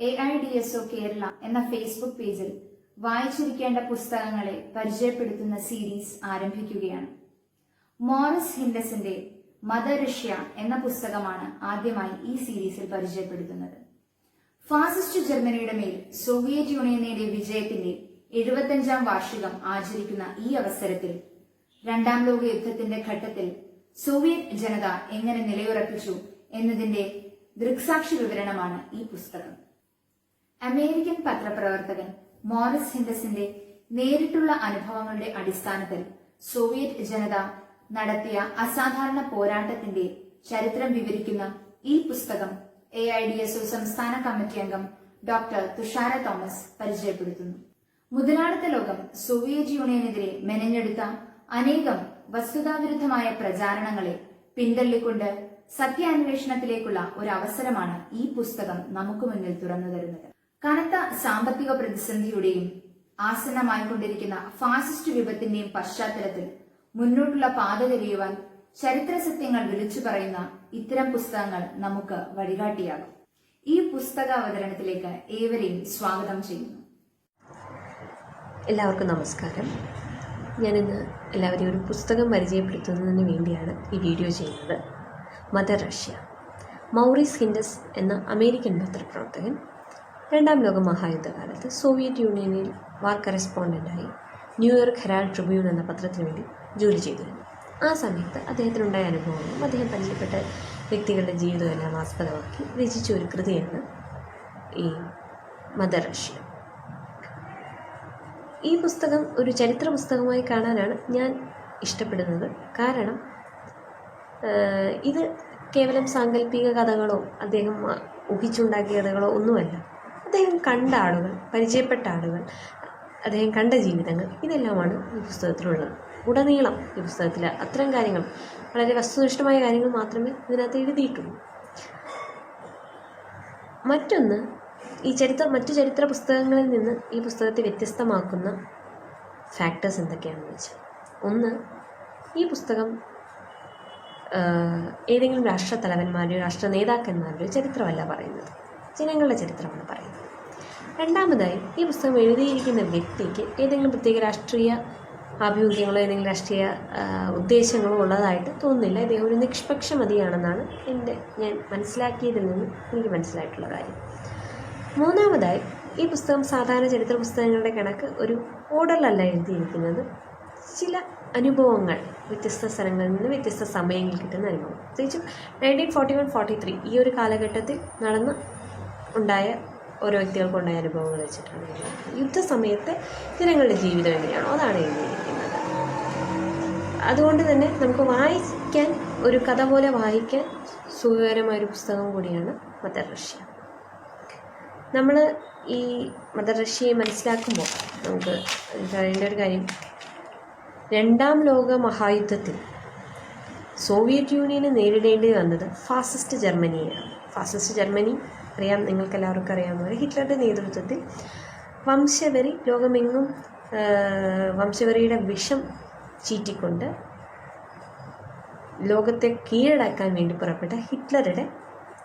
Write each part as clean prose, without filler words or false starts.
AIDSO Kerala എന്ന Facebook പേജിൽ വായിച്ചിരിക്കേണ്ട പുസ്തകങ്ങളെ പരിചയപ്പെടുത്തുന്ന സീരീസ് ആരംഭിക്കുകയാണ്. മോറിസ് ഹിൻഡസിന്റെ മദർ റഷ്യ എന്ന പുസ്തകമാണ് ആദ്യമായി ഈ സീരീസിൽ പരിചയപ്പെടുത്തുന്നത്. ഫാസിസ്റ്റ് ജർമ്മനിയുടെ മേൽ സോവിയറ്റ് യൂണിയൻ നേടിയ വിജയത്തിന്റെ 75ാം വാർഷികം ആചരിക്കുന്ന ഈ അവസരത്തിൽ രണ്ടാം ലോക യുദ്ധത്തിന്റെ ഘട്ടത്തിൽ സോവിയറ്റ് ജനത എങ്ങനെ നിലയുറപ്പിച്ചു എന്നതിന്റെ ദൃക്സാക്ഷി വിവരണമാണ് ഈ പുസ്തകം. അമേരിക്കൻ പത്രപ്രവർത്തകൻ മോറിസ് ഹിൻഡസിന്റെ നേരിട്ടുള്ള അനുഭവങ്ങളുടെ അടിസ്ഥാനത്തിൽ സോവിയറ്റ് ജനത നടത്തിയ അസാധാരണ പോരാട്ടത്തിന്റെ ചരിത്രം വിവരിക്കുന്ന ഈ പുസ്തകം AIDSO സംസ്ഥാന കമ്മിറ്റി അംഗം ഡോക്ടർ തുഷാര തോമസ് പരിചയപ്പെടുത്തുന്നു. മുതലാളിത്ത ലോകം സോവിയറ്റ് യൂണിയനെതിരെ മെനഞ്ഞെടുത്ത അനേകം വസ്തുതാവിരുദ്ധമായ പ്രചാരണങ്ങളെ പിന്തള്ളിക്കൊണ്ട് സത്യാന്വേഷണത്തിലേക്കുള്ള ഒരു അവസരമാണ് ഈ പുസ്തകം നമുക്ക് മുന്നിൽ തുറന്നു തരുന്നത്. കനത്ത സാമ്പത്തിക പ്രതിസന്ധിയുടെയും ആസന്നമായിക്കൊണ്ടിരിക്കുന്ന ഫാസിസ്റ്റ് വിപത്തിന്റെയും പശ്ചാത്തലത്തിൽ മുന്നോട്ടുള്ള പാത തെളിയുവാൻ ചരിത്ര സത്യങ്ങൾ വിളിച്ചു പറയുന്ന ഇത്തരം പുസ്തകങ്ങൾ നമുക്ക് വഴികാട്ടിയാകും. ഈ പുസ്തക അവതരണത്തിലേക്ക് ഏവരെയും സ്വാഗതം ചെയ്യുന്നു. എല്ലാവർക്കും നമസ്കാരം. ഞാനിന്ന് എല്ലാവരെയും ഒരു പുസ്തകം പരിചയപ്പെടുത്തുന്നതിന് വേണ്ടിയാണ് ഈ വീഡിയോ ചെയ്യുന്നത്. Mother Russia. മൗറിസ് ഹിൻഡസ് എന്ന അമേരിക്കൻ പത്രപ്രവർത്തകൻ രണ്ടാം ലോക മഹായുദ്ധകാലത്ത് സോവിയറ്റ് യൂണിയനിൽ വാർ കറസ്പോണ്ടൻ്റായി ന്യൂയോർക്ക് ഹെറാൾഡ് ട്രിബ്യൂൺ എന്ന പത്രത്തിന് വേണ്ടി ജോലി ചെയ്തിരുന്നു. ആ സമയത്ത് അദ്ദേഹത്തിനുണ്ടായ അനുഭവങ്ങളും അദ്ദേഹം പരിചയപ്പെട്ട വ്യക്തികളുടെ ജീവിതമെല്ലാം ആസ്പദമാക്കി രചിച്ച ഒരു കൃതിയാണ് ഈ മദർ റഷ്യ. ഈ പുസ്തകം ഒരു ചരിത്ര പുസ്തകമായി കാണാനാണ് ഞാൻ ഇഷ്ടപ്പെടുന്നത്. കാരണം ഇത് കേവലം സാങ്കല്പിക കഥകളോ അദ്ദേഹം ഊഹിച്ചുണ്ടാക്കിയ കഥകളോ ഒന്നുമല്ല. അദ്ദേഹം കണ്ട ആളുകൾ, പരിചയപ്പെട്ട ആളുകൾ, അദ്ദേഹം കണ്ട ജീവിതങ്ങൾ, ഇതെല്ലാമാണ് ഈ പുസ്തകത്തിലുള്ളത്. ഉടനീളം ഈ പുസ്തകത്തിൽ അത്തരം കാര്യങ്ങൾ, വളരെ വസ്തുനിഷ്ഠമായ കാര്യങ്ങൾ മാത്രമേ ഇതിനകത്ത് എഴുതിയിട്ടുള്ളൂ. മറ്റൊന്ന്, മറ്റു ചരിത്ര പുസ്തകങ്ങളിൽ നിന്ന് ഈ പുസ്തകത്തെ വ്യത്യസ്തമാക്കുന്ന ഫാക്ടേഴ്സ് എന്തൊക്കെയാണെന്ന് വെച്ചാൽ, ഒന്ന്, ഈ പുസ്തകം ഏതെങ്കിലും രാഷ്ട്രത്തലവന്മാരുടെയോ രാഷ്ട്ര നേതാക്കന്മാരുടെയോ ചരിത്രമല്ല പറയുന്നത്, ജനങ്ങളുടെ ചരിത്രമാണ് പറയുന്നത്. രണ്ടാമതായി, ഈ പുസ്തകം എഴുതിയിരിക്കുന്ന വ്യക്തിക്ക് ഏതെങ്കിലും പ്രത്യേക രാഷ്ട്രീയ ആഭിമുഖ്യങ്ങളോ ഏതെങ്കിലും രാഷ്ട്രീയ ഉദ്ദേശങ്ങളോ ഉള്ളതായിട്ട് തോന്നുന്നില്ല. ഇദ്ദേഹം ഒരു നിഷ്പക്ഷമതിയാണെന്നാണ് ഞാൻ മനസ്സിലാക്കിയതിൽ നിന്ന് എനിക്ക് മനസ്സിലായിട്ടുള്ള കാര്യം. മൂന്നാമതായി, ഈ പുസ്തകം സാധാരണ ചരിത്ര പുസ്തകങ്ങളുടെ കണക്ക് ഒരു ഓർഡറിലല്ല എഴുതിയിരിക്കുന്നത്. ചില അനുഭവങ്ങൾ, വ്യത്യസ്ത സ്ഥലങ്ങളിൽ നിന്ന് വ്യത്യസ്ത സമയങ്ങളിൽ കിട്ടുന്ന അനുഭവം, പ്രത്യേകിച്ചും 1941-43 ഈ ഒരു കാലഘട്ടത്തിൽ ഉണ്ടായ ഓരോ വ്യക്തികൾക്കുണ്ടായ അനുഭവങ്ങൾ വെച്ചിട്ടാണ് എഴുതിയിരിക്കുന്നത്. യുദ്ധസമയത്തെ ജനങ്ങളുടെ ജീവിതം എങ്ങനെയാണോ അതാണ് എഴുതിയിരിക്കുന്നത്. അതുകൊണ്ട് തന്നെ നമുക്ക് വായിക്കാൻ, ഒരു കഥ പോലെ വായിക്കാൻ സുഖകരമായൊരു പുസ്തകം കൂടിയാണ് മദർ റഷ്യ. നമ്മൾ ഈ മദർ റഷ്യയെ മനസ്സിലാക്കുമ്പോൾ നമുക്ക് അറിയേണ്ട ഒരു കാര്യം, രണ്ടാം ലോക മഹായുദ്ധത്തിൽ സോവിയറ്റ് യൂണിയനെ നേരിടേണ്ടി വന്നത് ഫാസിസ്റ്റ് ജർമ്മനിയാണ്. ഫാസിസ്റ്റ് ജർമ്മനി അറിയാം, നിങ്ങൾക്കെല്ലാവർക്കും അറിയാവുന്ന ഹിറ്റ്ലറുടെ നേതൃത്വത്തിൽ ലോകമെങ്ങും വംശവെറിയുടെ വിഷം ചീറ്റിക്കൊണ്ട് ലോകത്തെ കീഴടക്കാൻ വേണ്ടി പുറപ്പെട്ട ഹിറ്റ്ലറുടെ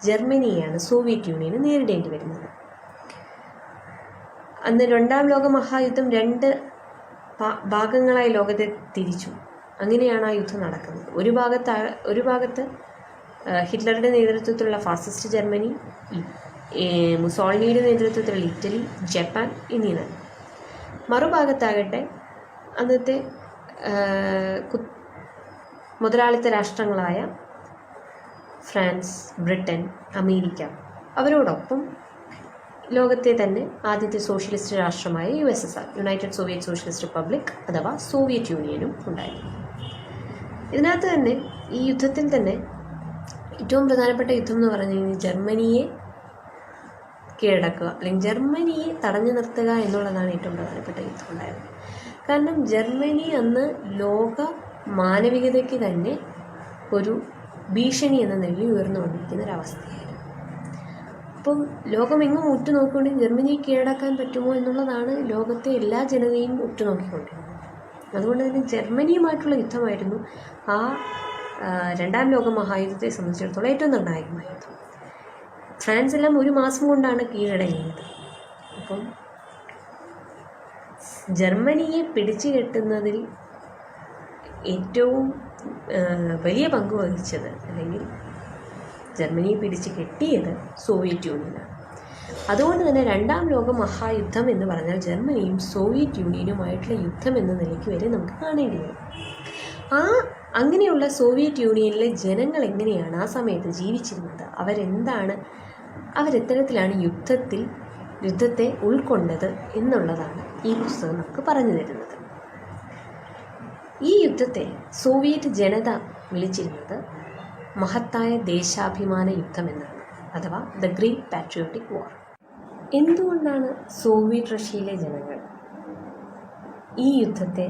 ജർമ്മനിയാണ് സോവിയറ്റ് യൂണിയനെ നേരിടേണ്ടി വരുന്നത്. അന്ന് രണ്ടാം ലോക മഹായുദ്ധം 2 ഭാഗങ്ങളായി ലോകത്തെ തിരിച്ചു. അങ്ങനെയാണ് ആ യുദ്ധം നടക്കുന്നത്. ഒരു ഭാഗത്ത് ഹിറ്റ്ലറുടെ നേതൃത്വത്തിലുള്ള ഫാസിസ്റ്റ് ജർമ്മനി, മുസോളിനിയുടെ നേതൃത്വത്തിലുള്ള ഇറ്റലി, ജപ്പാൻ എന്നീനാണ്. മറുഭാഗത്താകട്ടെ അന്നത്തെ മുതലാളിത്ത രാഷ്ട്രങ്ങളായ ഫ്രാൻസ്, ബ്രിട്ടൻ, അമേരിക്ക, അവരോടൊപ്പം ലോകത്തെ തന്നെ ആദ്യത്തെ സോഷ്യലിസ്റ്റ് രാഷ്ട്രമായ USSR, United Soviet Socialist Republic അഥവാ സോവിയറ്റ് യൂണിയനും ഉണ്ടായിരുന്നു. ഇതിനകത്ത് തന്നെ ഈ യുദ്ധത്തിൽ തന്നെ ഏറ്റവും പ്രധാനപ്പെട്ട യുദ്ധം എന്ന് പറഞ്ഞു കഴിഞ്ഞാൽ ജർമ്മനിയെ കീഴടക്കുക, അല്ലെങ്കിൽ ജർമ്മനിയെ തടഞ്ഞു നിർത്തുക എന്നുള്ളതാണ് ഏറ്റവും പ്രധാനപ്പെട്ട യുദ്ധം ഉണ്ടായിരുന്നത്. കാരണം ജർമ്മനി അന്ന് ലോക മാനവികതയ്ക്ക് തന്നെ ഒരു ഭീഷണി എന്ന നിലയിൽ ഉയർന്നുകൊണ്ടിരിക്കുന്ന ഒരവസ്ഥയായിരുന്നു. അപ്പം ലോകമെങ്ങും ഉറ്റുനോക്കിക്കൊണ്ട് ജർമ്മനിയെ കീഴടക്കാൻ പറ്റുമോ എന്നുള്ളതാണ് ലോകത്തെ എല്ലാ ജനതയും ഉറ്റുനോക്കിക്കൊണ്ടിരുന്നത്. അതുകൊണ്ട് തന്നെ ജർമ്മനിയുമായിട്ടുള്ള യുദ്ധമായിരുന്നു രണ്ടാം ലോക മഹായുദ്ധത്തെ സംബന്ധിച്ചിടത്തോളം ഏറ്റവും നിർണായകമായ യുദ്ധം. ഫ്രാൻസ് എല്ലാം 1 മാസം കൊണ്ടാണ് കീഴടങ്ങിയത്. അപ്പം ജർമ്മനിയെ പിടിച്ചു കെട്ടുന്നതിൽ ഏറ്റവും വലിയ പങ്ക് വഹിച്ചത്, അല്ലെങ്കിൽ ജർമ്മനിയെ പിടിച്ച് കെട്ടിയത് സോവിയറ്റ് യൂണിയനാണ്. അതുകൊണ്ട് തന്നെ 2ാം ലോക മഹായുദ്ധം എന്ന് പറഞ്ഞാൽ ജർമ്മനിയും സോവിയറ്റ് യൂണിയനുമായിട്ടുള്ള യുദ്ധം എന്ന നിലയ്ക്ക് വരെ നമുക്ക് കാണേണ്ടി വരും. അങ്ങനെയുള്ള സോവിയറ്റ് യൂണിയനിലെ ജനങ്ങൾ എങ്ങനെയാണ് ആ സമയത്ത് ജീവിച്ചിരുന്നത്, അവരെത്തരത്തിലാണ് യുദ്ധത്തെ ഉൾക്കൊണ്ടത് എന്നുള്ളതാണ് ഈ പുസ്തകം നമുക്ക് പറഞ്ഞു തരുന്നത്. ഈ യുദ്ധത്തെ സോവിയറ്റ് ജനത വിളിച്ചിരുന്നത് മഹത്തായ ദേശാഭിമാന യുദ്ധം എന്നാണ്, അഥവാ ദ ഗ്രേറ്റ് പാട്രിയോട്ടിക് വാർ. എന്തുകൊണ്ടാണ് സോവിയറ്റ് റഷ്യയിലെ ജനങ്ങൾ ഈ യുദ്ധത്തെ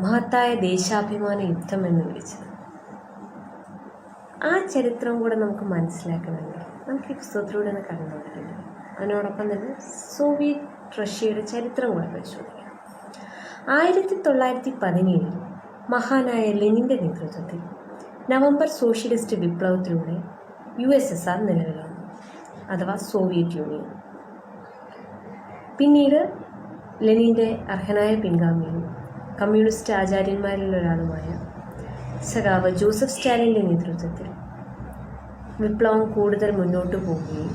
മഹത്തായ ദേശാഭിമാന യുദ്ധം എന്ന് വിളിച്ചത്? ആ ചരിത്രം കൂടെ നമുക്ക് മനസ്സിലാക്കണമെങ്കിൽ നമുക്ക് ഈ പുസ്തകത്തിലൂടെ ഒന്ന് കടന്നു വരേണ്ടി. അതിനോടൊപ്പം തന്നെ സോവിയറ്റ് റഷ്യയുടെ ചരിത്രം കൂടെ പരിശോധിക്കാം. 1917 മഹാനായ ലെനിൻ്റെ നേതൃത്വത്തിൽ നവംബർ സോഷ്യലിസ്റ്റ് വിപ്ലവത്തിലൂടെ USSR നിലവിൽ വന്നു, അഥവാ സോവിയറ്റ് യൂണിയൻ. പിന്നീട് ലെനിൻ്റെ അർഹനായ പിൻഗാമിയും കമ്മ്യൂണിസ്റ്റ് ആചാര്യന്മാരിൽ ഒരാളുമായ സഖാവ് ജോസഫ് സ്റ്റാലിൻ്റെ നേതൃത്വത്തിൽ വിപ്ലവം കൂടുതൽ മുന്നോട്ട് പോവുകയും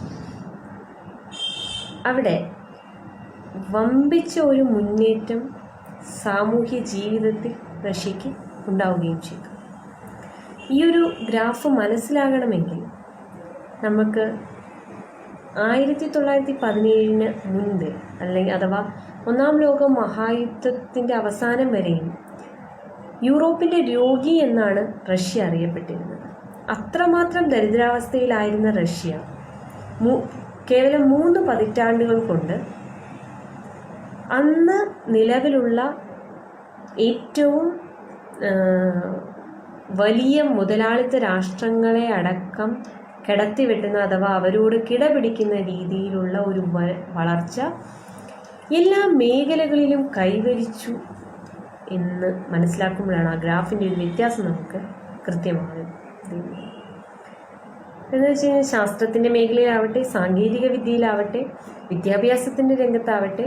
അവിടെ വമ്പിച്ച ഒരു മുന്നേറ്റം സാമൂഹ്യ ജീവിതത്തിൽ റഷ്യക്ക് ഉണ്ടാവുകയും ചെയ്തു. ഈ ഒരു ഗ്രാഫ് മനസ്സിലാകണമെങ്കിൽ നമുക്ക് 1917 മുൻപ്, അല്ലെങ്കിൽ അഥവാ 1ാം ലോക മഹായുദ്ധത്തിൻ്റെ അവസാനം വരെയും യൂറോപ്പിൻ്റെ രോഗി എന്നാണ് റഷ്യ അറിയപ്പെട്ടിരുന്നത്. അത്രമാത്രം ദരിദ്രാവസ്ഥയിലായിരുന്ന റഷ്യ കേവലം 3 പതിറ്റാണ്ടുകൾ കൊണ്ട് അന്ന് നിലവിലുള്ള ഏറ്റവും വലിയ മുതലാളിത്ത രാഷ്ട്രങ്ങളെ അടക്കം കിടത്തിവെട്ടുന്ന, അഥവാ അവരോട് കിടപിടിക്കുന്ന രീതിയിലുള്ള ഒരു വളർച്ച എല്ലാ മേഖലകളിലും കൈവരിച്ചു എന്ന് മനസ്സിലാക്കുമ്പോഴാണ് ആ ഗ്രാഫിൻ്റെ ഒരു വ്യത്യാസം നമുക്ക് കൃത്യമാകുന്നത്. എന്ന് വെച്ച് കഴിഞ്ഞാൽ ശാസ്ത്രത്തിൻ്റെ മേഖലയിലാവട്ടെ, സാങ്കേതിക വിദ്യയിലാവട്ടെ, വിദ്യാഭ്യാസത്തിൻ്റെ രംഗത്താവട്ടെ,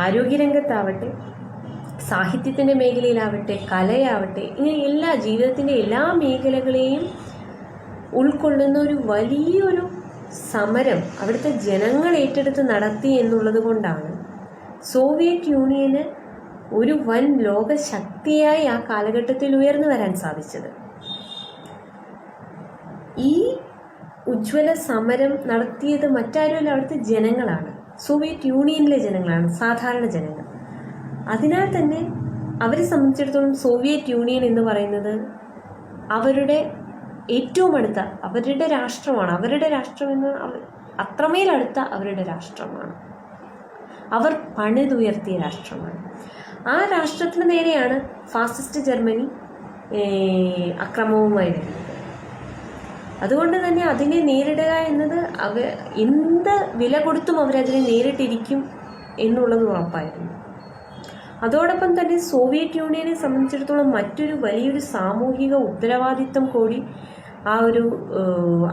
ആരോഗ്യരംഗത്താവട്ടെ, സാഹിത്യത്തിൻ്റെ മേഖലയിലാവട്ടെ, കലയാവട്ടെ, ഇങ്ങനെ ജീവിതത്തിൻ്റെ എല്ലാ മേഖലകളെയും ഉൾക്കൊള്ളുന്ന ഒരു വലിയൊരു സമരം അവിടുത്തെ ജനങ്ങൾ ഏറ്റെടുത്ത് നടത്തി എന്നുള്ളത് കൊണ്ടാണ് സോവിയറ്റ് യൂണിയന് ഒരു വൻ ലോകശക്തിയായി ആ കാലഘട്ടത്തിൽ ഉയർന്നു വരാൻ സാധിച്ചത്. ഈ ഉജ്ജ്വല സമരം നടത്തിയത് മറ്റാരുമല്ല, അവിടുത്തെ ജനങ്ങളാണ്, സോവിയറ്റ് യൂണിയനിലെ ജനങ്ങളാണ്, സാധാരണ ജനങ്ങൾ. അതിനാൽ തന്നെ അവരെ സംബന്ധിച്ചിടത്തോളം സോവിയറ്റ് യൂണിയൻ എന്ന് പറയുന്നത് അവരുടെ ഏറ്റവും അടുത്ത അവരുടെ രാഷ്ട്രമാണ്. അവരുടെ രാഷ്ട്രമെന്ന് അത്രമേൽ അടുത്ത അവരുടെ രാഷ്ട്രമാണ്. അവർ പണിതുയർത്തിയ രാഷ്ട്രമാണ്. ആ രാഷ്ട്രത്തിന് നേരെയാണ് ഫാസിസ്റ്റ് ജർമ്മനി അക്രമവുമായി വരുന്നത്. അതുകൊണ്ട് തന്നെ അതിനെ നേരിടുക എന്നത് എന്ത് വില കൊടുത്തും അവരതിനെ നേരിട്ടിരിക്കും എന്നുള്ളത് ഉറപ്പായിരുന്നു. അതോടൊപ്പം തന്നെ സോവിയറ്റ് യൂണിയനെ സംബന്ധിച്ചിടത്തോളം മറ്റൊരു വലിയൊരു സാമൂഹിക ഉത്തരവാദിത്തം കൂടി ആ ഒരു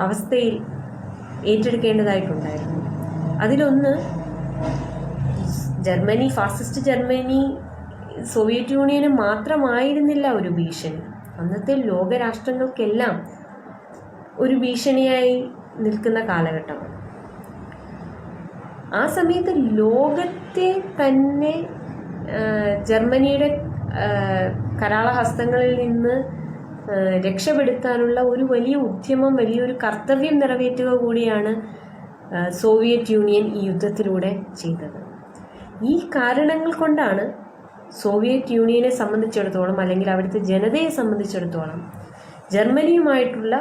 അവസ്ഥയിൽ ഏറ്റെടുക്കേണ്ടതായിട്ടുണ്ടായിരുന്നു. അതിലൊന്ന്, ഫാസിസ്റ്റ് ജർമ്മനി സോവിയറ്റ് യൂണിയന് മാത്രമായിരുന്നില്ല ഒരു ഭീഷണി, അന്നത്തെ ലോകരാഷ്ട്രങ്ങൾക്കെല്ലാം ഒരു ഭീഷണിയായി നിൽക്കുന്ന കാലഘട്ടമാണ്. ആ സമയത്ത് ലോകത്തെ തന്നെ ജർമ്മനിയുടെ കരാളഹസ്തങ്ങളിൽ നിന്ന് രക്ഷപ്പെടുത്താനുള്ള ഒരു വലിയ ഉദ്യമം, വലിയൊരു കർത്തവ്യം നിറവേറ്റുക കൂടിയാണ് സോവിയറ്റ് യൂണിയൻ ഈ യുദ്ധത്തിലൂടെ ചെയ്തത്. ഈ കാരണങ്ങൾ കൊണ്ടാണ് സോവിയറ്റ് യൂണിയനെ സംബന്ധിച്ചിടത്തോളം, അല്ലെങ്കിൽ അവിടുത്തെ ജനതയെ സംബന്ധിച്ചിടത്തോളം, ജർമ്മനിയുമായിട്ടുള്ള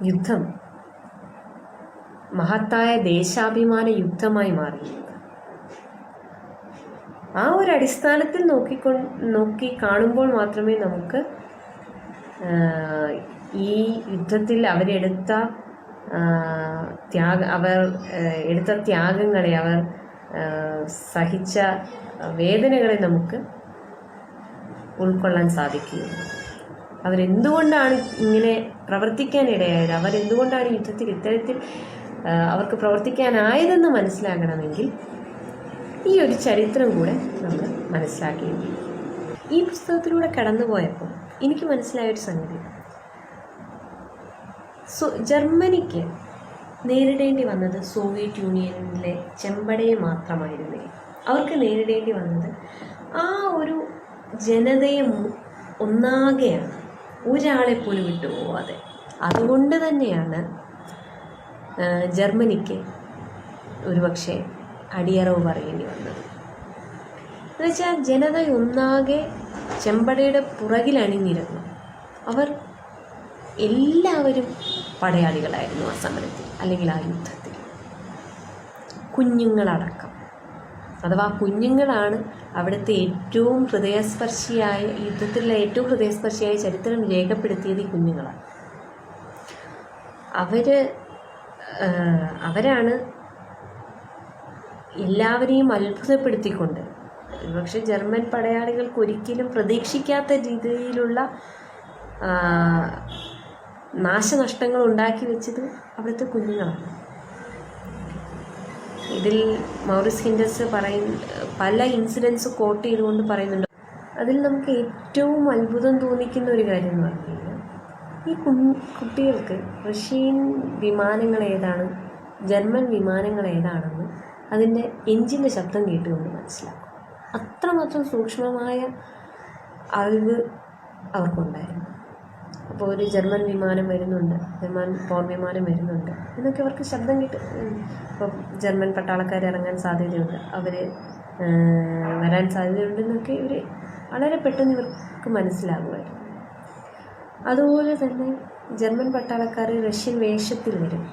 യുദ്ധം മഹത്തായ ദേശാഭിമാന യുദ്ധമായി മാറിയത്. ആ ഒരു അടിസ്ഥാനത്തിൽ നോക്കി കാണുമ്പോൾ മാത്രമേ നമുക്ക് ഈ യുദ്ധത്തിൽ അവർ എടുത്ത ത്യാഗങ്ങളെ, അവർ സഹിച്ച വേദനകളെ നമുക്ക് ഉൾക്കൊള്ളാൻ സാധിക്കുകയുള്ളൂ. അവരെന്തുകൊണ്ടാണ് ഇങ്ങനെ പ്രവർത്തിക്കാനിടയായത്, അവരെന്തുകൊണ്ടാണ് യുദ്ധത്തിൽ ഇത്തരത്തിൽ അവർക്ക് പ്രവർത്തിക്കാനായതെന്ന് മനസ്സിലാകണമെങ്കിൽ ഈ ഒരു ചരിത്രം കൂടെ നമ്മൾ മനസ്സിലാക്കേണ്ടിയിരിക്കും. ഈ പുസ്തകത്തിലൂടെ കടന്നുപോയപ്പോൾ എനിക്ക് മനസ്സിലായൊരു സംഗതി, ജർമ്മനിക്ക് നേരിടേണ്ടി വന്നത് സോവിയറ്റ് യൂണിയനിലെ ചെമ്പടയെ മാത്രമായിരുന്നില്ല. അവർക്ക് നേരിടേണ്ടി വന്നത് ആ ഒരു ജനതയെ ഒന്നാകെയാണ്, ഒരാളെ പോലും വിട്ടുപോവാതെ. അതുകൊണ്ട് തന്നെയാണ് ജർമ്മനിക്ക് ഒരുപക്ഷെ അടിയറവ് പറയേണ്ടി വന്നത്. എന്നുവെച്ചാൽ ജനത ഒന്നാകെ ചെമ്പടയുടെ പുറകിൽ അണിനിരന്നു. അവർ എല്ലാവരും പടയാളികളായിരുന്നു ആ സമരത്തിൽ, അല്ലെങ്കിൽ ആ യുദ്ധത്തിൽ, കുഞ്ഞുങ്ങളടക്കം. അഥവാ കുഞ്ഞുങ്ങളാണ് അവിടുത്തെ ഏറ്റവും ഹൃദയസ്പർശിയായ, യുദ്ധത്തിലുള്ള ഏറ്റവും ഹൃദയസ്പർശിയായ ചരിത്രം രേഖപ്പെടുത്തിയത് ഈ കുഞ്ഞുങ്ങളാണ്. അവരാണ് എല്ലാവരെയും അത്ഭുതപ്പെടുത്തിക്കൊണ്ട്, പക്ഷെ ജർമ്മൻ പടയാളികൾക്ക് ഒരിക്കലും പ്രതീക്ഷിക്കാത്ത രീതിയിലുള്ള നാശനഷ്ടങ്ങൾ ഉണ്ടാക്കി വെച്ചത് അവിടുത്തെ കുഞ്ഞുങ്ങളാണ്. ഇതിൽ മൗറിസ് ഹിൻഡസ് പല ഇൻസിഡൻസ് കോട്ട് ചെയ്തുകൊണ്ട് പറയുന്നുണ്ട്. അതിൽ നമുക്ക് ഏറ്റവും അത്ഭുതം തോന്നിക്കുന്ന ഒരു കാര്യം എന്ന് പറഞ്ഞു കഴിഞ്ഞാൽ, ഈ കുട്ടികൾക്ക് റഷ്യൻ വിമാനങ്ങൾ ഏതാണ്, ജർമ്മൻ വിമാനങ്ങൾ ഏതാണെന്ന് അതിൻ്റെ എഞ്ചിൻ്റെ ശബ്ദം കേട്ടുകൊണ്ട് മനസ്സിലാക്കും. അത്രമാത്രം സൂക്ഷ്മമായ അറിവ് അവർക്കുണ്ടായിരുന്നു. അപ്പോൾ ഒരു ജർമ്മൻ വിമാനം വരുന്നുണ്ട്, പോർ വിമാനം വരുന്നുണ്ട് എന്നൊക്കെ അവർക്ക് ശബ്ദം കേട്ട്, ഇപ്പോൾ ജർമ്മൻ പട്ടാളക്കാർ ഇറങ്ങാൻ സാധ്യതയുണ്ട്, അവർ വരാൻ സാധ്യതയുണ്ടെന്നൊക്കെ ഇവർ വളരെ പെട്ടെന്ന് ഇവർക്ക് മനസ്സിലാകുമായിരുന്നു. അതുപോലെ തന്നെ ജർമ്മൻ പട്ടാളക്കാർ റഷ്യൻ വേഷത്തിൽ വരും.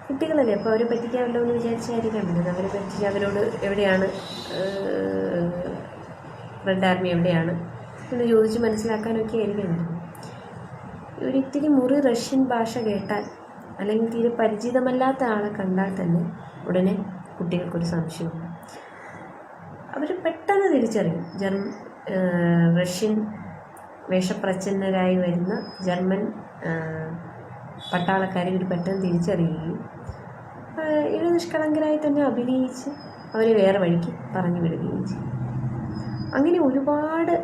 കുട്ടികളല്ലേ, അപ്പോൾ അവരെ പറ്റിക്കാമല്ലോ എന്ന് വിചാരിച്ചായിരിക്കാം വരുന്നത്. അവരെ പറ്റി അവരോട് എവിടെയാണ് റെഡ് ആർമി എവിടെയാണ് എന്ന് ചോദിച്ച് മനസ്സിലാക്കാനൊക്കെ ആയിരിക്കും വരുന്നത്. ഒരിത്തിരി റഷ്യൻ ഭാഷ കേട്ടാൽ, അല്ലെങ്കിൽ തീരെ പരിചിതമല്ലാത്ത ആളെ കണ്ടാൽ തന്നെ ഉടനെ കുട്ടികൾക്കൊരു സംശയമുണ്ട്. അവർ പെട്ടെന്ന് തിരിച്ചറിയും. റഷ്യൻ വേഷപ്രച്ഛന്നരായി വരുന്ന ജർമ്മൻ പട്ടാളക്കാരെ ഇവർ പെട്ടെന്ന് തിരിച്ചറിയുകയും ഇവർ നിഷ്കളങ്കരായി തന്നെ അഭിനയിച്ച് അവരെ വേറെ വഴിക്ക് പറഞ്ഞു വിടുകയും ചെയ്യും. അങ്ങനെ ഒരുപാട്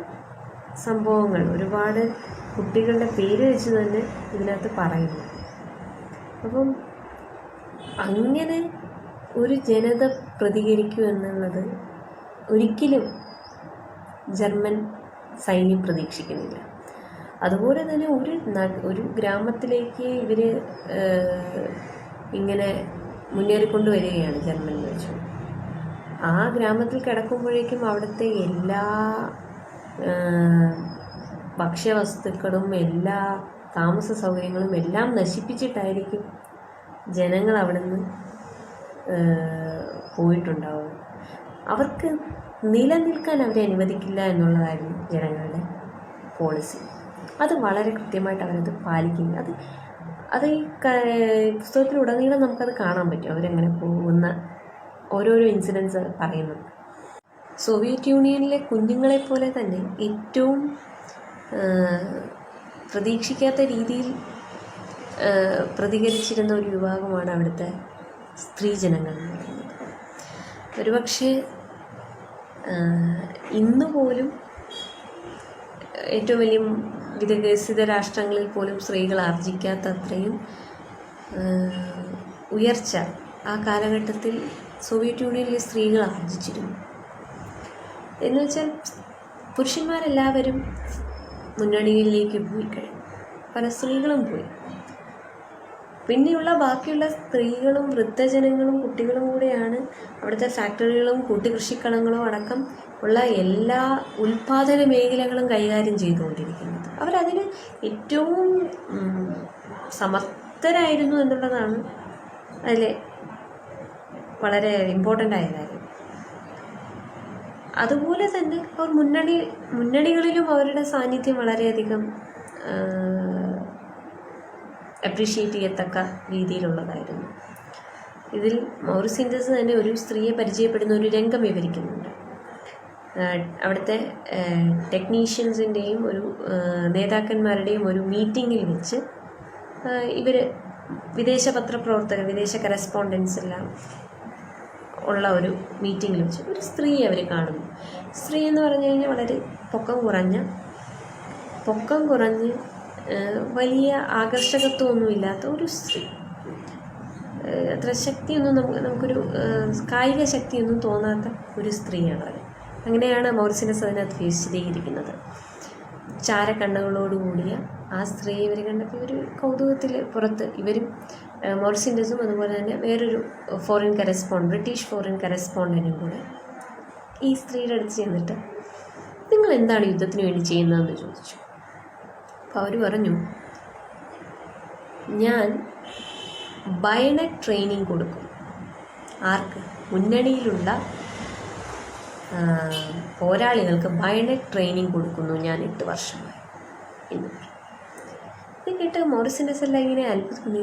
സംഭവങ്ങൾ, ഒരുപാട് കുട്ടികളുടെ പേര് വെച്ച് തന്നെ ഇതിനകത്ത് പറയുന്നു. അപ്പം അങ്ങനെ ഒരു ജനത പ്രതികരിക്കൂ എന്നുള്ളത് ഒരിക്കലും ജർമ്മൻ സൈന്യം പ്രതീക്ഷിക്കുന്നില്ല. അതുപോലെ തന്നെ ഒരു ഗ്രാമത്തിലേക്ക് ഇവർ ഇങ്ങനെ മുന്നേറിക്കൊണ്ട് വരികയാണ് ജർമ്മൻ വെച്ചു. ആ ഗ്രാമത്തിൽ കിടക്കുമ്പോഴേക്കും അവിടുത്തെ എല്ലാ ഭക്ഷ്യവസ്തുക്കളും എല്ലാ താമസ സൗകര്യങ്ങളും എല്ലാം നശിപ്പിച്ചിട്ടായിരിക്കും ജനങ്ങൾ അവിടെ നിന്ന് പോയിട്ടുണ്ടാവുക. അവർക്ക് നിലനിൽക്കാൻ അവരെ അനുവദിക്കില്ല എന്നുള്ളതായിരുന്നു ജനങ്ങളുടെ പോളിസി. അത് വളരെ കൃത്യമായിട്ട് അവരത് പാലിക്കുന്നു. അത് ഈ പുസ്തകത്തിലുടനീളം നമുക്കത് കാണാൻ പറ്റും. അവരെങ്ങനെ പോകുന്ന ഓരോരോ ഇൻസിഡൻസ് പറയുന്നുണ്ട്. സോവിയറ്റ് യൂണിയനിലെ കുഞ്ഞുങ്ങളെപ്പോലെ തന്നെ ഏറ്റവും പ്രതീക്ഷിക്കാത്ത രീതിയിൽ പ്രതികരിച്ചിരുന്ന ഒരു വിഭാഗമാണ് അവിടുത്തെ സ്ത്രീജനങ്ങൾ എന്ന് പറയുന്നത്. ഒരുപക്ഷെ ഇന്ന് പോലും ഏറ്റവും വലിയ വികസിത രാഷ്ട്രങ്ങളിൽ പോലും സ്ത്രീകൾ ആർജിക്കാത്ത അത്രയും ഉയർച്ച ആ കാലഘട്ടത്തിൽ സോവിയറ്റ് യൂണിയനിലെ സ്ത്രീകൾ ആർജിച്ചിരുന്നു. എന്ന് വെച്ചാൽ പുരുഷന്മാരെല്ലാവരും മുന്നണിയിലേക്ക് പോയി കഴിഞ്ഞു, പല സ്ത്രീകളും പോയി. പിന്നെയുള്ള ബാക്കിയുള്ള സ്ത്രീകളും വൃദ്ധജനങ്ങളും കുട്ടികളും കൂടെയാണ് അവിടുത്തെ ഫാക്ടറികളും കൂട്ടുകൃഷിക്കളങ്ങളും അടക്കം ഉള്ള എല്ലാ ഉൽപാദന മേഖലകളും കൈകാര്യം ചെയ്തുകൊണ്ടിരിക്കുന്നത്. അവരതിന് ഏറ്റവും സമർത്ഥരായിരുന്നു എന്നുള്ളതാണ് അതിലെ വളരെ ഇമ്പോർട്ടൻ്റ് ആയ കാര്യം. അതുപോലെ തന്നെ അവർ മുന്നണികളിലും അവരുടെ സാന്നിധ്യം വളരെയധികം അപ്രീഷിയേറ്റ് ചെയ്യത്തക്ക രീതിയിലുള്ളതായിരുന്നു. ഇതിൽ മൗറിസ് ഹിൻഡസ് തന്നെ ഒരു സ്ത്രീയെ പരിചയപ്പെടുന്ന ഒരു രംഗം വിവരിക്കുന്നുണ്ട്. അവിടുത്തെ ടെക്നീഷ്യൻസിൻ്റെയും ഒരു നേതാക്കന്മാരുടെയും ഒരു മീറ്റിങ്ങിൽ വെച്ച് ഇവർ വിദേശ പത്രപ്രവർത്തകർ, വിദേശ കറസ്പോണ്ടൻസ് എല്ലാം ഉള്ള ഒരു മീറ്റിങ്ങിൽ വെച്ച് ഒരു സ്ത്രീ അവർ കാണുന്നു. സ്ത്രീ എന്ന് പറഞ്ഞു കഴിഞ്ഞാൽ വളരെ പൊക്കം കുറഞ്ഞ് വലിയ ആകർഷകത്വമൊന്നുമില്ലാത്ത ഒരു സ്ത്രീ. അത്ര ശക്തിയൊന്നും നമുക്കൊരു കായിക ശക്തിയൊന്നും തോന്നാത്ത ഒരു സ്ത്രീയാണ് അവർ. അങ്ങനെയാണ് മോറിസിനസ് അതിനകത്ത് വിശദീകരിക്കുന്നത്. ചാരക്കണ്ണുകളോടുകൂടിയ ആ സ്ത്രീയെ ഇവർ കണ്ടപ്പോൾ ഒരു കൗതുകത്തിൽ പുറത്ത് ഇവരും മോറിസിനസും അതുപോലെ തന്നെ വേറൊരു ബ്രിട്ടീഷ് ഫോറിൻ കറസ്പോണ്ടൻറ്റും കൂടെ ഈ സ്ത്രീയുടെ അടുത്ത് ചെന്നിട്ട് നിങ്ങൾ എന്താണ് യുദ്ധത്തിന് വേണ്ടി ചെയ്യുന്നതെന്ന് ചോദിച്ചു. അപ്പോൾ അവർ പറഞ്ഞു, ഞാൻ ബയണറ്റ് ട്രെയിനിങ് കൊടുക്കും. ആർക്ക്? മുന്നണിയിലുള്ള പോരാളികൾക്ക് ബയണറ്റ് ട്രെയിനിങ് കൊടുക്കുന്നു ഞാൻ 8 വർഷമായി എന്ന് പറഞ്ഞു. ഇത് കേട്ട് മോറിസിനസ് എല്ലാം ഇങ്ങനെ അത്ഭുതം.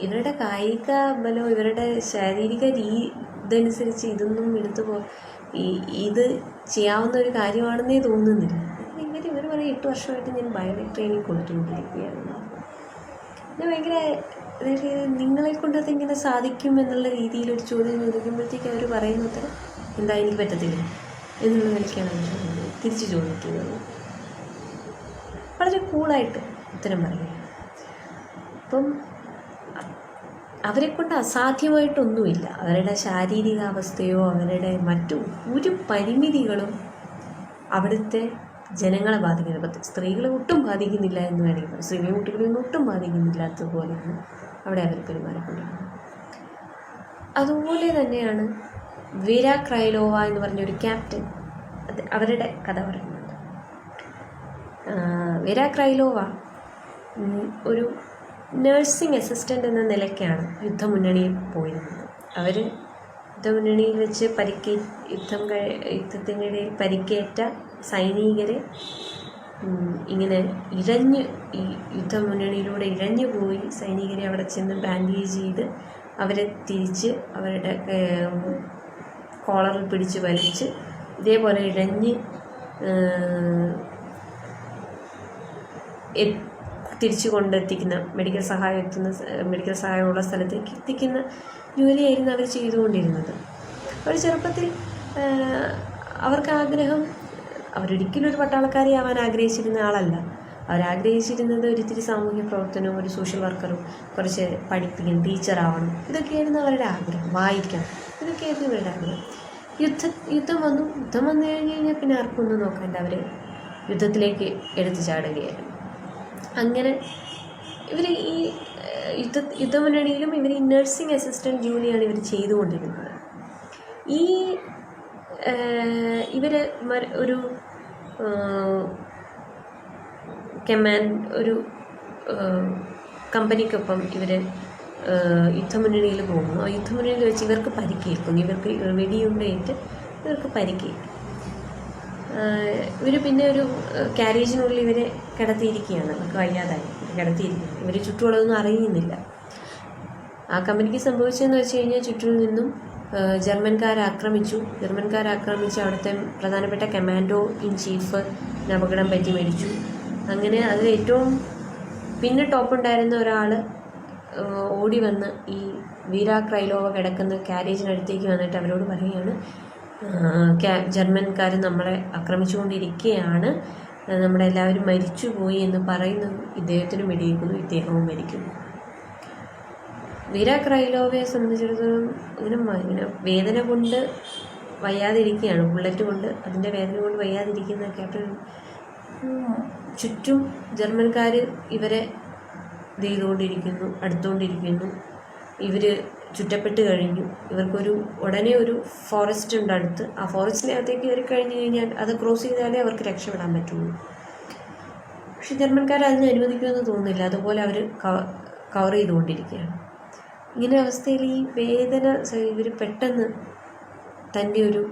ഇവരുടെ കായിക ബലം, ഇവരുടെ ശാരീരിക ഇതനുസരിച്ച് ഇതൊന്നും ഇത് ചെയ്യാവുന്ന ഒരു കാര്യമാണെന്നേ തോന്നുന്നില്ല. ഇവർ പറയും 8 വർഷമായിട്ട് ഞാൻ ബയണറ്റ് ട്രെയിനിങ് കൊടുത്തുകൊണ്ടിരിക്കുകയാണ്. ഞാൻ ഭയങ്കര നിങ്ങളെ കൊണ്ടത് ഇങ്ങനെ സാധിക്കും എന്നുള്ള രീതിയിലൊരു ചോദ്യം ചോദിക്കുമ്പോഴത്തേക്ക് അവർ പറയുന്നത് എന്താ എനിക്ക് പറ്റത്തില്ല എന്നുള്ള നിലയ്ക്കാണ് തിരിച്ചു ചോദിക്കുന്നത്. വളരെ കൂളായിട്ട് ഉത്തരം പറയുക. അപ്പം അവരെക്കൊണ്ട് അസാധ്യമായിട്ടൊന്നുമില്ല. അവരുടെ ശാരീരികാവസ്ഥയോ അവരുടെ മറ്റു ഒരു പരിമിതികളും അവിടുത്തെ ജനങ്ങളെ ബാധിക്കുന്നത്. സ്ത്രീകളെ ഒട്ടും ബാധിക്കുന്നില്ല എന്ന് വേണമെങ്കിൽ പറയാം. സ്ത്രീകളും കുട്ടികളെയൊന്നും ഒട്ടും ബാധിക്കുന്നില്ലാത്തതുപോലെയാണ് അവിടെ അവർ പെരുമാറിക്കൊണ്ടിരിക്കുന്നത്. അതുപോലെ തന്നെയാണ് വീര ക്രൈലോവ എന്ന് പറഞ്ഞൊരു ക്യാപ്റ്റൻ അവരുടെ കഥ പറയുന്നുണ്ട്. വീര ക്രൈലോവ ഒരു നഴ്സിംഗ് അസിസ്റ്റൻ്റ് എന്ന നിലയ്ക്കാണ് യുദ്ധമുന്നണിയിൽ പോയിരുന്നത്. അവർ യുദ്ധമുന്നണിയിൽ വെച്ച് യുദ്ധത്തിനിടയിൽ പരിക്കേറ്റ സൈനികരെ ഇങ്ങനെ ഈ യുദ്ധമുന്നണിയിലൂടെ ഇഴഞ്ഞു പോയി സൈനികരെ അവിടെ ചെന്ന് ബാൻഡേജ് ചെയ്ത് അവരെ തിരിച്ച് അവരുടെ കോളറിൽ പിടിച്ച് വലിച്ച് ഇതേപോലെ ഇഴഞ്ഞ് തിരിച്ചു കൊണ്ടെത്തിക്കുന്ന മെഡിക്കൽ സഹായമുള്ള സ്ഥലത്തേക്ക് എത്തിക്കുന്ന ജോലിയായിരുന്നു അവർ ചെയ്തുകൊണ്ടിരുന്നത്. അവർ ചെറുപ്പത്തിൽ അവർക്ക് ആഗ്രഹം, അവരൊരിക്കലും ഒരു പട്ടാളക്കാരിയാവാൻ ആഗ്രഹിച്ചിരുന്ന ആളല്ല. അവരാഗ്രഹിച്ചിരുന്നത് ഒരിത്തിരി സാമൂഹ്യ പ്രവർത്തനവും ഒരു സോഷ്യൽ വർക്കറും കുറച്ച് പഠിപ്പിക്കണം, ടീച്ചറാവണം, ഇതൊക്കെയായിരുന്നു അവരുടെ ആഗ്രഹം. വായിക്കണം, ഇതൊക്കെയായിരുന്നു ഇവരുടെ ആഗ്രഹം. യുദ്ധം വന്നു കഴിഞ്ഞ് കഴിഞ്ഞാൽ പിന്നെ ആർക്കും ഒന്നും നോക്കണ്ട, അവർ യുദ്ധത്തിലേക്ക് എടുത്തു ചാടുകയായിരുന്നു. അങ്ങനെ ഇവർ ഈ യുദ്ധമുന്നണിയിലും ഇവർ ഈ നഴ്സിംഗ് അസിസ്റ്റൻറ്റ് ജോലിയാണ് ഇവർ ചെയ്തുകൊണ്ടിരുന്നത്. ഇവർ ഒരു ഒരു കമ്പനിക്കൊപ്പം ഇവർ യുദ്ധമുന്നണിയിൽ പോകുന്നു. ആ യുദ്ധമുന്നണിയിൽ വെച്ച് ഇവർക്ക് പരിക്കേൽക്കുന്നു. ഇവർക്ക് വെടിയുണ്ടേറ്റ് ഇവർക്ക് പരിക്കേൽക്കും. ഇവർ പിന്നെ ഒരു ക്യാരേജിനുള്ളിൽ ഇവരെ കിടത്തിയിരിക്കുകയാണ്. അവർക്ക് വയ്യാതായി കിടത്തിയിരിക്കുകയാണ്. ഇവർ ചുറ്റുമുള്ളതൊന്നും അറിയുന്നില്ല. ആ കമ്പനിക്ക് സംഭവിച്ചതെന്ന് വെച്ച് കഴിഞ്ഞാൽ ചുറ്റിൽ നിന്നും ജർമ്മൻകാരെ ആക്രമിച്ച് അവിടുത്തെ പ്രധാനപ്പെട്ട കമാൻഡോ ഇൻ ചീഫ് അപകടം പറ്റി മരിച്ചു. അങ്ങനെ അതിൽ ഏറ്റവും പിന്നെ ടോപ്പുണ്ടായിരുന്ന ഒരാൾ ഓടി വന്ന് ഈ വീര ക്രൈലോവ കിടക്കുന്ന ക്യാരേജിനടുത്തേക്ക് വന്നിട്ട് അവരോട് പറയുകയാണ്, ജർമ്മൻകാർ നമ്മളെ ആക്രമിച്ചുകൊണ്ടിരിക്കുകയാണ്, നമ്മുടെ എല്ലാവരും മരിച്ചുപോയി എന്ന് പറയുന്നു. ഇദ്ദേഹത്തിന് വെടിയേക്കുന്നു, ഇദ്ദേഹവും മരിക്കുന്നു. വീര ക്രൈലോവയെ സംബന്ധിച്ചിടത്തോളം ഇങ്ങനെ വേദന കൊണ്ട് വയ്യാതിരിക്കുകയാണ്, ബുള്ളറ്റ് കൊണ്ട് അതിൻ്റെ വേദന കൊണ്ട് വയ്യാതിരിക്കുന്ന ക്യാപ്റ്റൻ. ചുറ്റും ജർമ്മൻകാർ ഇവരെ അടുത്തുകൊണ്ടിരിക്കുന്നു. ഇവർ ചുറ്റപ്പെട്ട് കഴിഞ്ഞു. ഇവർക്കൊരു ഉടനെ ഒരു ഫോറസ്റ്റ് ഉണ്ട് അടുത്ത്. ആ ഫോറസ്റ്റിനകത്തേക്ക് കയറി കഴിഞ്ഞ് കഴിഞ്ഞാൽ അത് ക്രോസ് ചെയ്താലേ അവർക്ക് രക്ഷപ്പെടാൻ പറ്റുള്ളൂ. പക്ഷെ ജർമ്മൻകാർ അതിന് അനുവദിക്കുമെന്ന് തോന്നുന്നില്ല. അതുപോലെ അവർ കവർ ചെയ്തുകൊണ്ടിരിക്കുകയാണ്. ഇങ്ങനെ അവസ്ഥയിൽ ഈ വേദന ഇവർ പെട്ടെന്ന് തൻ്റെ ഒരു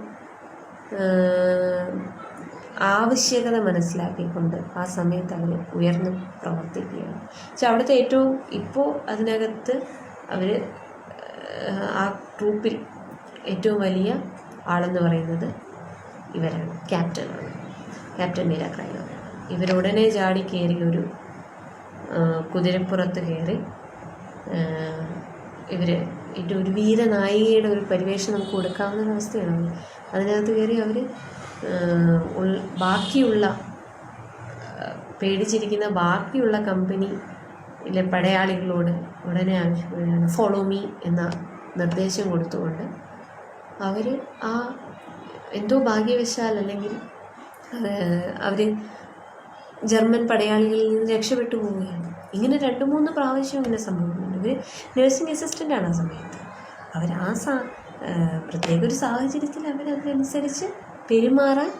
ആവശ്യകത മനസ്സിലാക്കിക്കൊണ്ട് ആ സമയത്ത് അവർ ഉയർന്ന് പ്രവർത്തിക്കുകയാണ്. പക്ഷെ അവിടുത്തെ ഏറ്റവും ഇപ്പോൾ അതിനകത്ത് അവർ ആ ട്രൂപ്പിൽ ഏറ്റവും വലിയ ആളെന്ന് പറയുന്നത് ഇവരാണ്, ക്യാപ്റ്റൻ വീര ക്രൈലോവ. ഇവരുടനെ ചാടി കയറി ഒരു കുതിരപ്പുറത്ത് കയറി ഇവർ ഇതിൻ്റെ ഒരു വീരനായികയുടെ ഒരു പരിവേഷം നമുക്ക് കൊടുക്കാവുന്ന അവസ്ഥയാണ്. അതിനകത്ത് കയറി അവർ ബാക്കിയുള്ള പേടിച്ചിരിക്കുന്ന ബാക്കിയുള്ള കമ്പനിയിലെ പടയാളികളോട് ഉടനെ ആവശ്യപ്പെടുകയാണ് ഫോളോ മീ എന്ന നിർദ്ദേശം കൊടുത്തുകൊണ്ട് അവർ ആ എന്തോ ഭാഗ്യവശാൽ അല്ലെങ്കിൽ അവർ ജർമ്മൻ പടയാളികളിൽ നിന്ന് രക്ഷപ്പെട്ടു പോവുകയാണ്. ഇങ്ങനെ 2-3 പ്രാവശ്യം ഇങ്ങനെ സംഭവിക്കുന്നുണ്ട്. ഇവർ നഴ്സിംഗ് അസിസ്റ്റൻ്റാണ് ആ സമയത്ത്. അവർ പ്രത്യേക ഒരു സാഹചര്യത്തിൽ അവരതനുസരിച്ച് പെരുമാറാൻ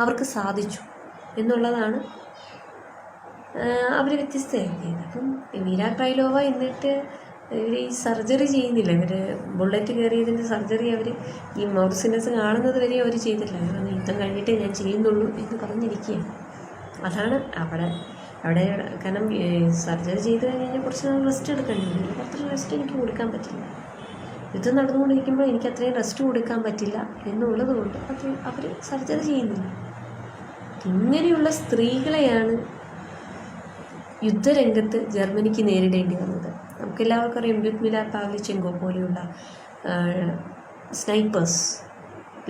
അവർക്ക് സാധിച്ചു എന്നുള്ളതാണ് അവർ വ്യത്യസ്തയാക്കിയത്. അപ്പം മീരാ ക്രൈലോവ എന്നിട്ട് ഇവർ ഈ സർജറി ചെയ്യുന്നില്ല. ഇവർ ബുള്ളറ്റ് കയറിയതിൻ്റെ സർജറി അവർ ഈ മൗറിസ് ഹിൻഡൻസൺ കാണുന്നത് വരെ അവർ ചെയ്തില്ല. അവർ യുദ്ധം കഴിഞ്ഞിട്ടേ ഞാൻ ചെയ്യുന്നുള്ളൂ എന്ന് പറഞ്ഞിരിക്കുകയാണ്. അതാണ് അവിടെ കാരണം സർജറി ചെയ്ത് കഴിഞ്ഞാൽ കുറച്ച് നാൾ റെസ്റ്റ് എടുക്കേണ്ടി വരും. അത്ര റെസ്റ്റ് എനിക്ക് കൊടുക്കാൻ പറ്റില്ല. യുദ്ധം നടന്നുകൊണ്ടിരിക്കുമ്പോൾ എനിക്ക് അത്രയും റെസ്റ്റ് കൊടുക്കാൻ പറ്റില്ല എന്നുള്ളത് കൊണ്ട് അവർ സർജറി ചെയ്യുന്നില്ല. ഇങ്ങനെയുള്ള സ്ത്രീകളെയാണ് യുദ്ധരംഗത്ത് ജർമ്മനിക്ക് നേരിടേണ്ടി വന്നത്. നമുക്കെല്ലാവർക്കും അറിയാം ല്യൂഡ്മില പാവ്ലിച്ചെങ്കോ പോലെയുള്ള സ്നൈപ്പേഴ്സ്.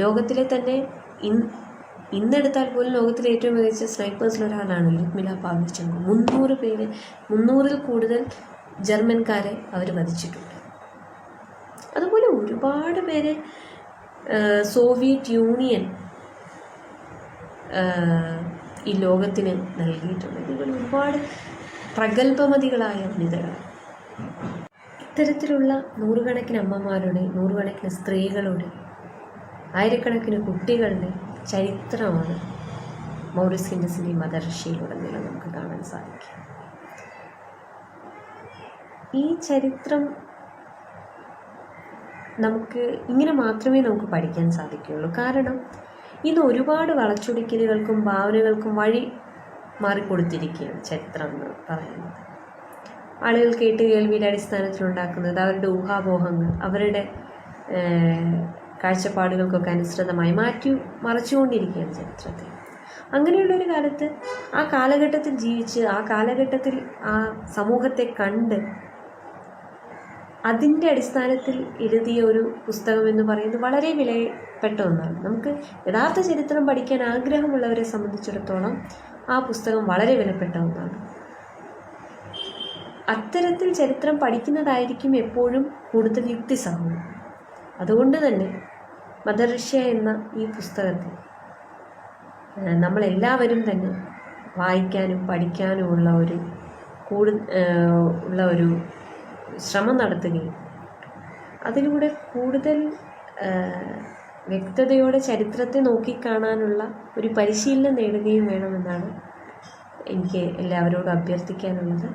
ലോകത്തിലെ തന്നെ ഇന്നെടുത്താൽ പോലും ലോകത്തിലെ ഏറ്റവും മികച്ച സ്നൈപ്പേഴ്സിലൊരാളാണ് ല്യൂഡ്മില പാവ്ലിച്ചെങ്കോ. 300-ൽ കൂടുതൽ ജർമ്മൻകാരെ അവർ വധിച്ചിട്ടുണ്ട്. അതുപോലെ ഒരുപാട് പേരെ സോവിയറ്റ് യൂണിയൻ ഈ ലോകത്തിന് നൽകിയിട്ടുണ്ട്. ഇതുപോലെ ഒരുപാട് പ്രഗത്ഭമതികളായ വനിതകൾ. ഇത്തരത്തിലുള്ള നൂറുകണക്കിന് അമ്മമാരുടെ, നൂറുകണക്കിന് സ്ത്രീകളുടെ, ആയിരക്കണക്കിന് കുട്ടികളുടെ ചരിത്രമാണ് മൗറിസ് ഹിൻഡൻസൻ്റെ മദർ റഷ്യയിലുടനീളം നമുക്ക് കാണാൻ സാധിക്കും. ഈ ചരിത്രം നമുക്ക് ഇങ്ങനെ മാത്രമേ നമുക്ക് പഠിക്കാൻ സാധിക്കുകയുള്ളൂ. കാരണം ഇന്ന് ഒരുപാട് വളച്ചൊടിക്കലുകൾക്കും ഭാവനകൾക്കും വഴി മാറിക്കൊടുത്തിരിക്കുകയാണ് ചരിത്രം എന്ന് പറയുന്നത്. ആളുകൾ കേട്ട് കേൾവിയുടെ അടിസ്ഥാനത്തിലുണ്ടാക്കുന്നത് അവരുടെ ഊഹാപോഹങ്ങൾ, അവരുടെ കാഴ്ചപ്പാടുകൾക്കൊക്കെ അനുസൃതമായി മറച്ചുകൊണ്ടിരിക്കുകയാണ് ചരിത്രത്തെ. അങ്ങനെയുള്ളൊരു കാലത്ത് ആ കാലഘട്ടത്തിൽ ജീവിച്ച് ആ കാലഘട്ടത്തിൽ ആ സമൂഹത്തെ കണ്ട് അതിൻ്റെ അടിസ്ഥാനത്തിൽ എഴുതിയ ഒരു പുസ്തകം എന്ന് പറയുന്നത് വളരെ വിലപ്പെട്ട ഒന്നാണ്. നമുക്ക് യഥാർത്ഥ ചരിത്രം പഠിക്കാൻ ആഗ്രഹമുള്ളവരെ സംബന്ധിച്ചിടത്തോളം ആ പുസ്തകം വളരെ വിലപ്പെട്ട ഒന്നാണ്. അത്തരത്തിൽ ചരിത്രം പഠിക്കുന്നതായിരിക്കും എപ്പോഴും കൂടുതൽ യുക്തിസഹവും. അതുകൊണ്ട് തന്നെ മദർ റഷ്യ എന്ന ഈ പുസ്തകത്തെ നമ്മളെല്ലാവരും തന്നെ വായിക്കാനും പഠിക്കാനുമുള്ള ഒരു ശ്രമം നടത്തുകയും അതിലൂടെ കൂടുതൽ വ്യക്തതയോടെ ചരിത്രത്തെ നോക്കിക്കാണാനുള്ള ഒരു പരിശീലനം നേടുകയും വേണമെന്നാണ് എനിക്ക് എല്ലാവരോടും അഭ്യർത്ഥിക്കാനുള്ളത്.